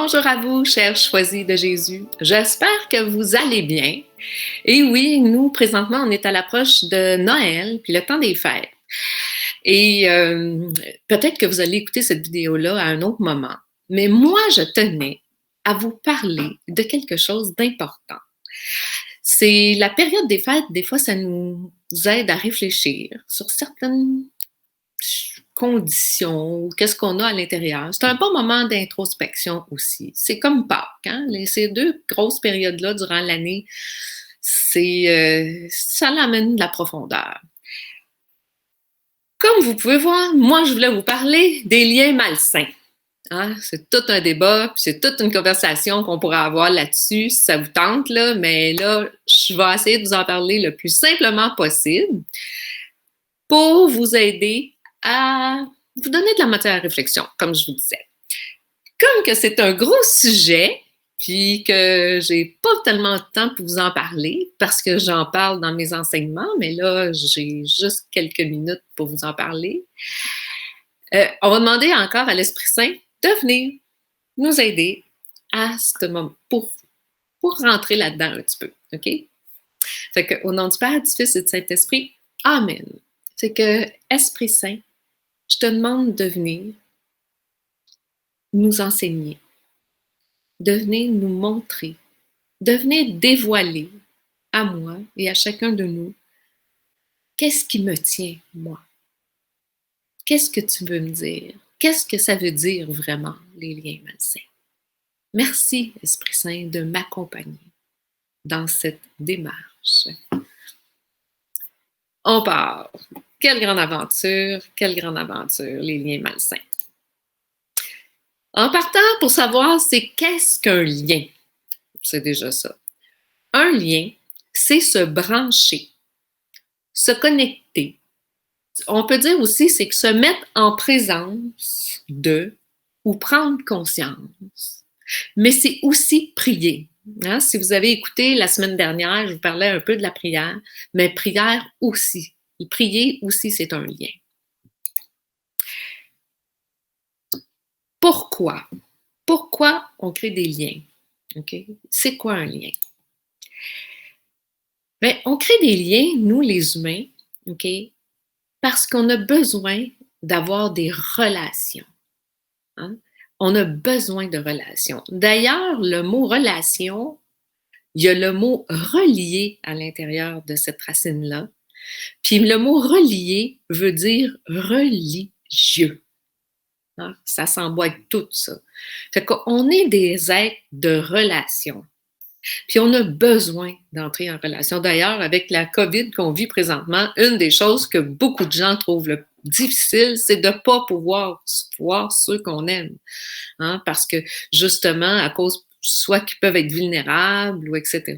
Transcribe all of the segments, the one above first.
Bonjour à vous, chers choisis de Jésus. J'espère que vous allez bien. Et oui, nous, présentement, on est à l'approche de Noël, puis le temps des fêtes. Et peut-être que vous allez écouter cette vidéo-là à un autre moment. Mais moi, je tenais à vous parler de quelque chose d'important. C'est la période des fêtes, des fois, ça nous aide à réfléchir sur certaines conditions, qu'est-ce qu'on a à l'intérieur. C'est un bon moment d'introspection aussi. C'est comme Pâques, hein? Ces deux grosses périodes-là durant l'année, ça l'amène de la profondeur. Comme vous pouvez voir, moi, je voulais vous parler des liens malsains. Hein? C'est tout un débat, puis c'est toute une conversation qu'on pourrait avoir là-dessus, si ça vous tente, là, mais là, je vais essayer de vous en parler le plus simplement possible pour vous aider à vous donner de la matière à réflexion, comme je vous disais. Comme que c'est un gros sujet, puis que j'ai pas tellement de temps pour vous en parler, parce que j'en parle dans mes enseignements, mais là, j'ai juste quelques minutes pour vous en parler. On va demander encore à l'Esprit Saint de venir nous aider à ce moment, pour rentrer là-dedans un petit peu, OK? Fait qu'au nom du Père, du Fils et du Saint-Esprit, Amen. C'est que, Esprit Saint, je te demande de venir nous enseigner, de venir nous montrer, de venir dévoiler à moi et à chacun de nous qu'est-ce qui me tient, moi. Qu'est-ce que tu veux me dire? Qu'est-ce que ça veut dire vraiment, les liens malsains? Merci, Esprit Saint, de m'accompagner dans cette démarche. On part. Quelle grande aventure, les liens malsains. En partant, pour savoir c'est qu'est-ce qu'un lien, c'est déjà ça. Un lien, c'est se brancher, se connecter. On peut dire aussi, c'est que se mettre en présence de ou prendre conscience. Mais c'est aussi prier. Hein? Si vous avez écouté la semaine dernière, je vous parlais un peu de la prière, mais prière aussi. Et prier aussi, c'est un lien. Pourquoi? Pourquoi on crée des liens? Okay? C'est quoi un lien? Bien, on crée des liens, nous les humains, okay? Parce qu'on a besoin d'avoir des relations. Hein? On a besoin de relations. D'ailleurs, le mot relation, il y a le mot relié à l'intérieur de cette racine-là. Puis le mot relié veut dire religieux. Hein? Ça s'emboîte tout ça. Fait qu'on est des êtres de relation. Puis on a besoin d'entrer en relation. D'ailleurs, avec la COVID qu'on vit présentement, une des choses que beaucoup de gens trouvent le difficile, c'est de ne pas pouvoir voir ceux qu'on aime. Hein? Parce que justement, à cause soit qu'ils peuvent être vulnérables ou etc.,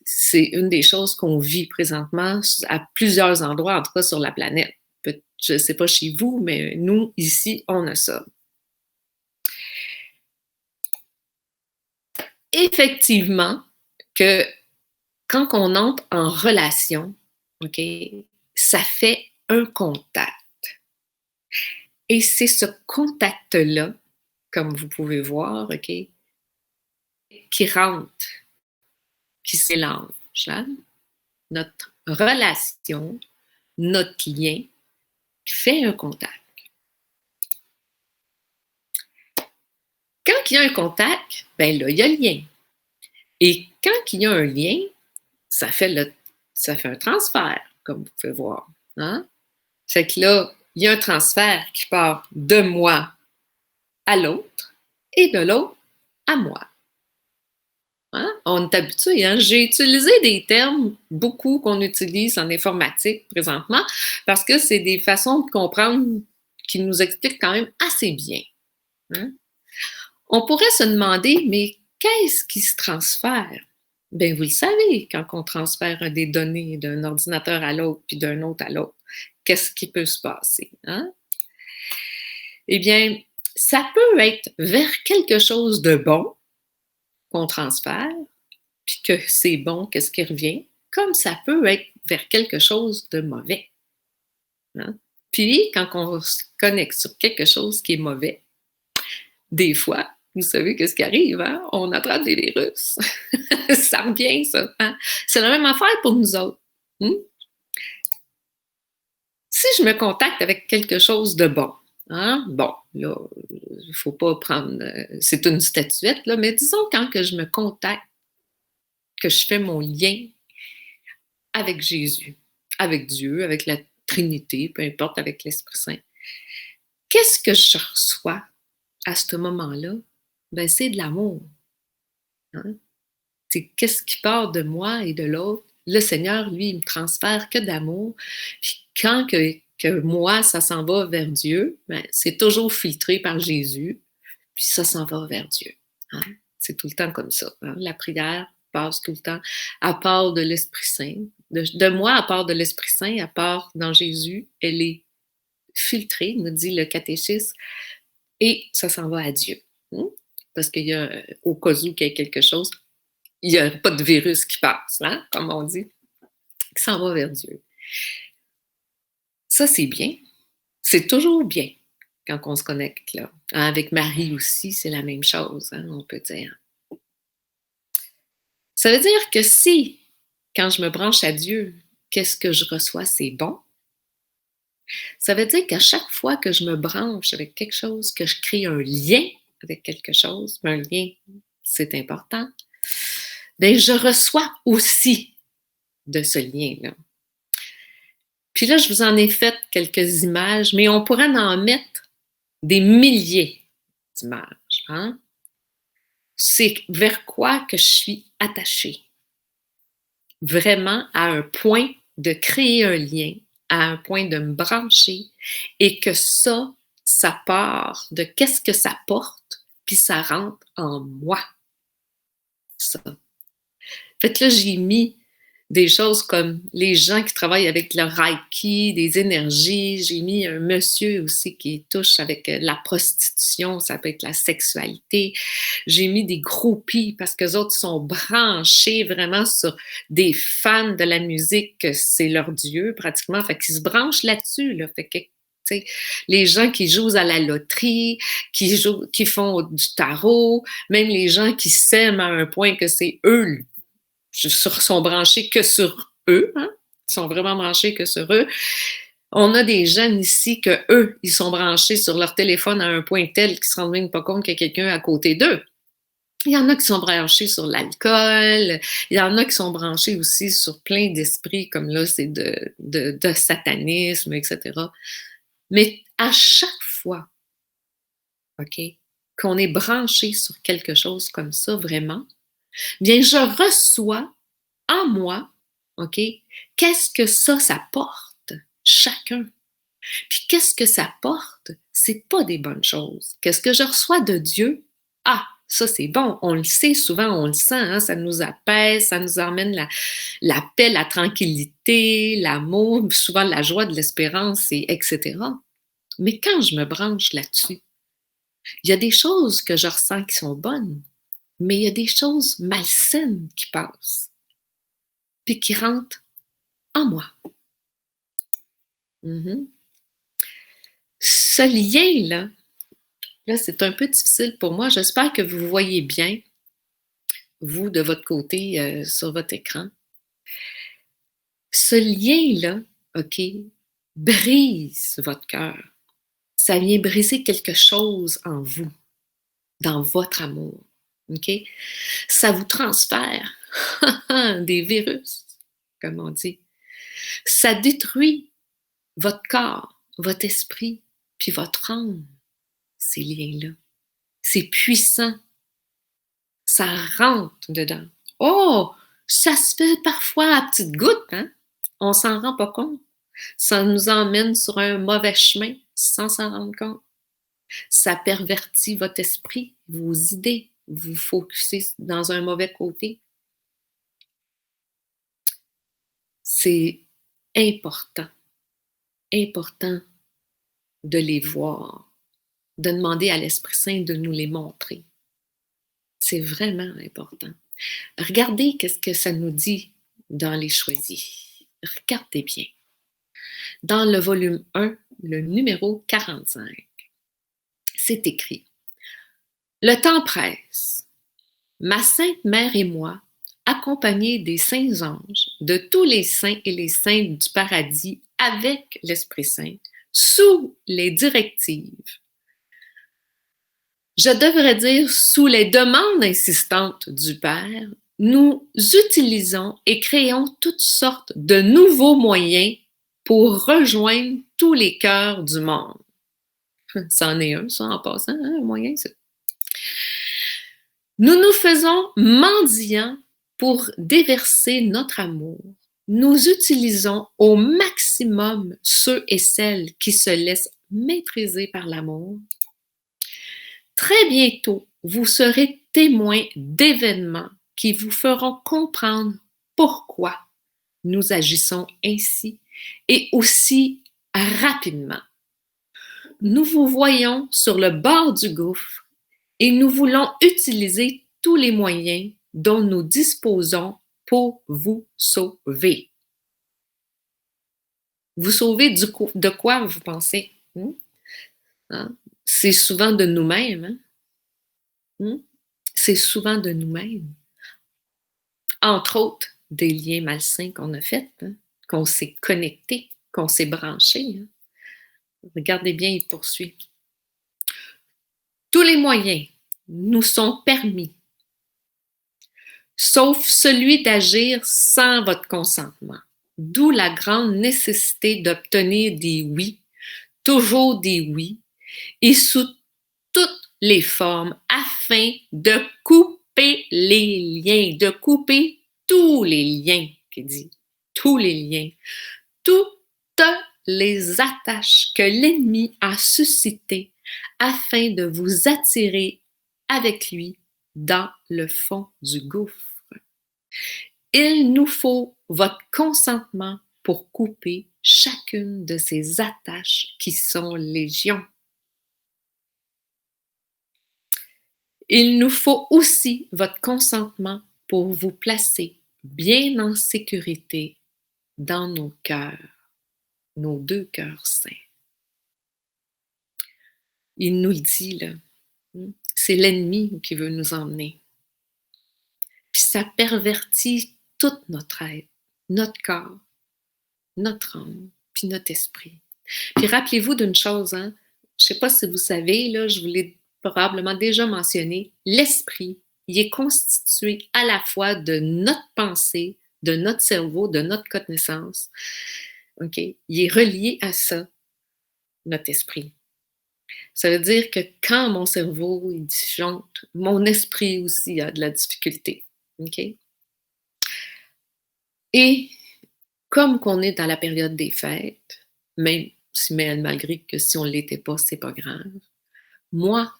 c'est une des choses qu'on vit présentement à plusieurs endroits, en tout cas sur la planète. Je ne sais pas chez vous, mais nous, ici, on a ça. Effectivement, que quand on entre en relation, OK, ça fait un contact. Et c'est ce contact-là, comme vous pouvez voir, OK, qui rentre, qui s'élange. Hein? Notre relation, notre lien fait un contact. Quand il y a un contact, ben là, il y a le lien. Et quand il y a un lien, ça fait un transfert, comme vous pouvez voir. Hein? Fait que là, il y a un transfert qui part de moi à l'autre et de l'autre à moi. Hein? On est habitué. Hein? J'ai utilisé des termes beaucoup qu'on utilise en informatique présentement parce que c'est des façons de comprendre qui nous expliquent quand même assez bien. Hein? On pourrait se demander, mais qu'est-ce qui se transfère? Bien, vous le savez, quand on transfère des données d'un ordinateur à l'autre puis d'un autre à l'autre, qu'est-ce qui peut se passer? Hein? Eh bien, ça peut être vers quelque chose de bon qu'on transfère, puis que c'est bon, qu'est-ce qui revient, comme ça peut être vers quelque chose de mauvais. Hein? Puis, quand on se connecte sur quelque chose qui est mauvais, des fois, vous savez qu'est-ce qui arrive, hein? On attrape des virus. Ça revient, ça, hein? C'est la même affaire pour nous autres. Mmh? Si je me contacte avec quelque chose de bon, hein, bon, là, il ne faut pas prendre, c'est une statuette, là, mais disons quand que je me contacte, que je fais mon lien avec Jésus, avec Dieu, avec la Trinité, peu importe, avec l'Esprit Saint. Qu'est-ce que je reçois à ce moment-là? Ben, c'est de l'amour. Hein? C'est qu'est-ce qui part de moi et de l'autre. Le Seigneur, lui, il me transfère que d'amour. Puis quand que moi, ça s'en va vers Dieu, ben, c'est toujours filtré par Jésus, puis ça s'en va vers Dieu. Hein? C'est tout le temps comme ça. Hein? La prière passe tout le temps à part de l'Esprit Saint. De moi, à part de l'Esprit Saint, à part dans Jésus, elle est filtrée, nous dit le catéchisme, et ça s'en va à Dieu. Hein? Parce qu'il y a, au cas où il y a quelque chose, il n'y a pas de virus qui passe, hein, comme on dit, qui s'en va vers Dieu. Ça, c'est bien. C'est toujours bien quand on se connecte là. Hein, avec Marie aussi, c'est la même chose, hein, on peut dire. Ça veut dire que si, quand je me branche à Dieu, qu'est-ce que je reçois, c'est bon, ça veut dire qu'à chaque fois que je me branche avec quelque chose, que je crée un lien avec quelque chose, un lien, c'est important, bien, je reçois aussi de ce lien-là. Puis là, je vous en ai fait quelques images, mais on pourrait en mettre des milliers d'images. Hein? C'est vers quoi que je suis attachée. Vraiment à un point de créer un lien, à un point de me brancher et que ça part de qu'est-ce que ça porte, puis ça rentre en moi. Ça. Fait que là, j'ai mis des choses comme les gens qui travaillent avec le Reiki, des énergies. J'ai mis un monsieur aussi qui touche avec la prostitution, ça peut être la sexualité. J'ai mis des groupies parce que les autres sont branchés vraiment sur des fans de la musique, que c'est leur Dieu pratiquement. Fait qu'ils se branchent là-dessus. Là. Fait que t'sais, les gens qui jouent à la loterie, qui font du tarot, même les gens qui s'aiment à un point que c'est eux sont branchés que sur eux, hein? Ils sont vraiment branchés que sur eux. On a des jeunes ici que eux, ils sont branchés sur leur téléphone à un point tel qu'ils ne se rendent même pas compte qu'il y a quelqu'un à côté d'eux. Il y en a qui sont branchés sur l'alcool, il y en a qui sont branchés aussi sur plein d'esprits, comme là, c'est de satanisme, etc. Mais à chaque fois, OK, qu'on est branché sur quelque chose comme ça, vraiment, bien, je reçois en moi, OK, qu'est-ce que ça porte, chacun. Puis qu'est-ce que ça porte? C'est pas des bonnes choses. Qu'est-ce que je reçois de Dieu? Ah, ça c'est bon, on le sait souvent, on le sent, hein, ça nous apaise, ça nous emmène la paix, la tranquillité, l'amour, souvent la joie, de l'espérance, et etc. Mais quand je me branche là-dessus, il y a des choses que je ressens qui sont bonnes, mais il y a des choses malsaines qui passent, puis qui rentrent en moi. Mhm. Ce lien-là, là, c'est un peu difficile pour moi. J'espère que vous voyez bien, vous, de votre côté, sur votre écran. Ce lien-là, OK, brise votre cœur. Ça vient briser quelque chose en vous, dans votre amour. OK? Ça vous transfère des virus, comme on dit. Ça détruit votre corps, votre esprit, puis votre âme, ces liens-là. C'est puissant. Ça rentre dedans. Oh! Ça se fait parfois à petites gouttes, hein? On s'en rend pas compte. Ça nous emmène sur un mauvais chemin sans s'en rendre compte. Ça pervertit votre esprit, vos idées. Vous focussez dans un mauvais côté. C'est important, important de les voir, de demander à l'Esprit Saint de nous les montrer. C'est vraiment important. Regardez qu'est-ce que ça nous dit dans les choisis. Regardez bien. Dans le volume 1, le numéro 45, c'est écrit Le temps presse. Ma Sainte Mère et moi, accompagnés des saints anges, de tous les saints et les saintes du paradis avec l'Esprit Saint, sous les directives, je devrais dire sous les demandes insistantes du Père, nous utilisons et créons toutes sortes de nouveaux moyens pour rejoindre tous les cœurs du monde. C'en est un, ça, en passant, hein, un moyen, c'est... Nous nous faisons mendiants pour déverser notre amour. Nous utilisons au maximum ceux et celles qui se laissent maîtriser par l'amour. Très bientôt, vous serez témoins d'événements qui vous feront comprendre pourquoi nous agissons ainsi et aussi rapidement. Nous vous voyons sur le bord du gouffre et nous voulons utiliser tous les moyens dont nous disposons pour vous sauver. Vous sauver de quoi, vous pensez? Hein? C'est souvent de nous-mêmes. Hein? C'est souvent de nous-mêmes. Entre autres, des liens malsains qu'on a faits, hein? Qu'on s'est connectés, qu'on s'est branchés. Hein? Regardez bien, il poursuit. Tous les moyens nous sont permis, sauf celui d'agir sans votre consentement. D'où la grande nécessité d'obtenir des oui, toujours des oui, et sous toutes les formes, afin de couper les liens, de couper tous les liens, qui dit, tous les liens, toutes les attaches que l'ennemi a suscitées afin de vous attirer avec lui dans le fond du gouffre. Il nous faut votre consentement pour couper chacune de ces attaches qui sont légion. Il nous faut aussi votre consentement pour vous placer bien en sécurité dans nos cœurs, nos deux cœurs saints. Il nous le dit, là, c'est l'ennemi qui veut nous emmener. Puis ça pervertit toute notre être, notre corps, notre âme, puis notre esprit. Puis rappelez-vous d'une chose, hein? Je ne sais pas si vous savez, là, je vous l'ai probablement déjà mentionné, l'esprit, il est constitué à la fois de notre pensée, de notre cerveau, de notre connaissance. OK? Il est relié à ça, notre esprit. Ça veut dire que quand mon cerveau il disjoncte, mon esprit aussi a de la difficulté. OK? Et comme qu'on est dans la période des fêtes, même si malgré que si on ne l'était pas, c'est pas grave, moi,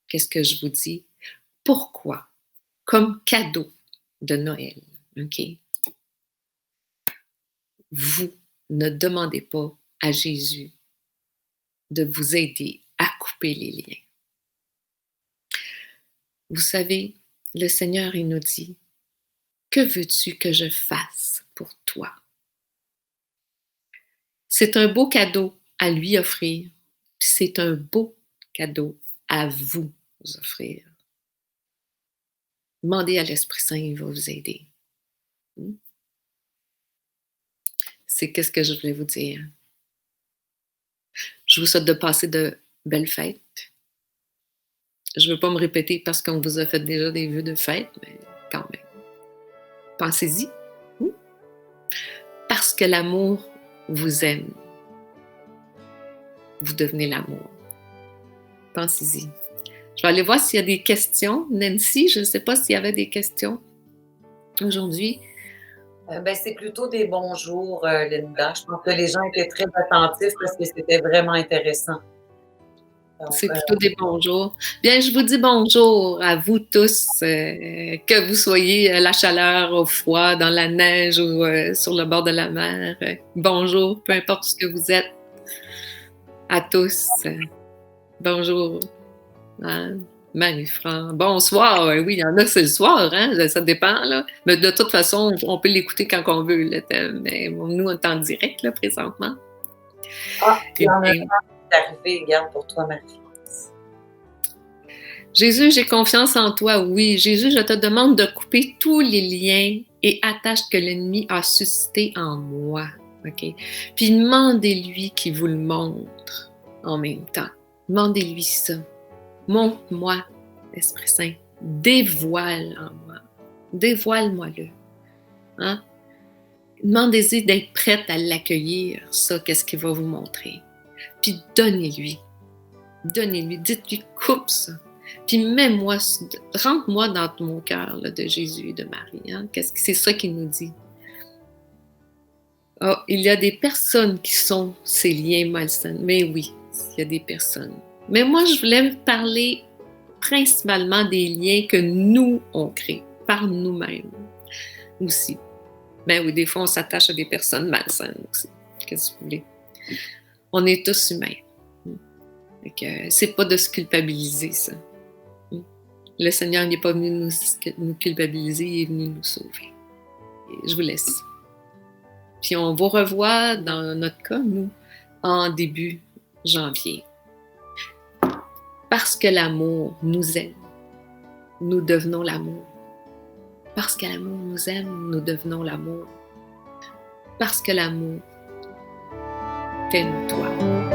qu'est-ce que je vous dis? Pourquoi? Comme cadeau de Noël, OK? Vous ne demandez pas à Jésus de vous aider à couper les liens. Vous savez, le Seigneur, il nous dit, que veux-tu que je fasse pour toi? C'est un beau cadeau à lui offrir, puis c'est un beau cadeau à vous offrir. Demandez à l'Esprit Saint, il va vous aider. C'est qu'est-ce que je voulais vous dire. Je vous souhaite de passer de belles fêtes. Je ne veux pas me répéter parce qu'on vous a fait déjà des vœux de fête, mais quand même. Pensez-y. Parce que l'amour vous aime. Vous devenez l'amour. Pensez-y. Je vais aller voir s'il y a des questions. Nancy, je ne sais pas s'il y avait des questions aujourd'hui. C'est plutôt des bonjours, Linda. Je pense que les gens étaient très attentifs parce que c'était vraiment intéressant. Donc, c'est plutôt des bonjours. Bien, je vous dis bonjour à vous tous, que vous soyez à la chaleur, au froid, dans la neige ou sur le bord de la mer. Bonjour, peu importe ce que vous êtes. À tous. Bonjour. Hein? Marie-France. Bonsoir. Oui, il y en a, c'est le soir, hein? Ça dépend, là. Mais de toute façon, on peut l'écouter quand on veut, le thème. Mais nous, on est en direct, là, présentement. il y en a un qui est arrivé, regarde, pour toi, Marie-France. Jésus, j'ai confiance en toi. Oui, Jésus, je te demande de couper tous les liens et attaches que l'ennemi a suscités en moi. OK? Puis demandez-lui qu'il vous le montre en même temps. Demandez-lui ça. Montre-moi, Esprit Saint. Dévoile en moi. Dévoile-moi-le. Hein? Demandez-y d'être prête à l'accueillir, ça, qu'est-ce qu'il va vous montrer. Puis donnez-lui. Donnez-lui. Dites-lui, coupe ça. Puis mets-moi, rentre-moi dans mon cœur là, de Jésus et de Marie. Hein? C'est ça qu'il nous dit. Oh, il y a des personnes qui sont ces liens malsains. Mais oui, il y a des personnes. Mais moi, je voulais parler principalement des liens que nous, on crée par nous-mêmes aussi. Ben oui, des fois, on s'attache à des personnes malsaines aussi. Qu'est-ce que vous voulez? On est tous humains. C'est pas de se culpabiliser, ça. Le Seigneur n'est pas venu nous culpabiliser, il est venu nous sauver. Et je vous laisse. Puis on vous revoit dans notre cas, nous, en début janvier. Parce que l'amour nous aime, nous devenons l'amour. Parce que l'amour nous aime, nous devenons l'amour. Parce que l'amour fait nous toi.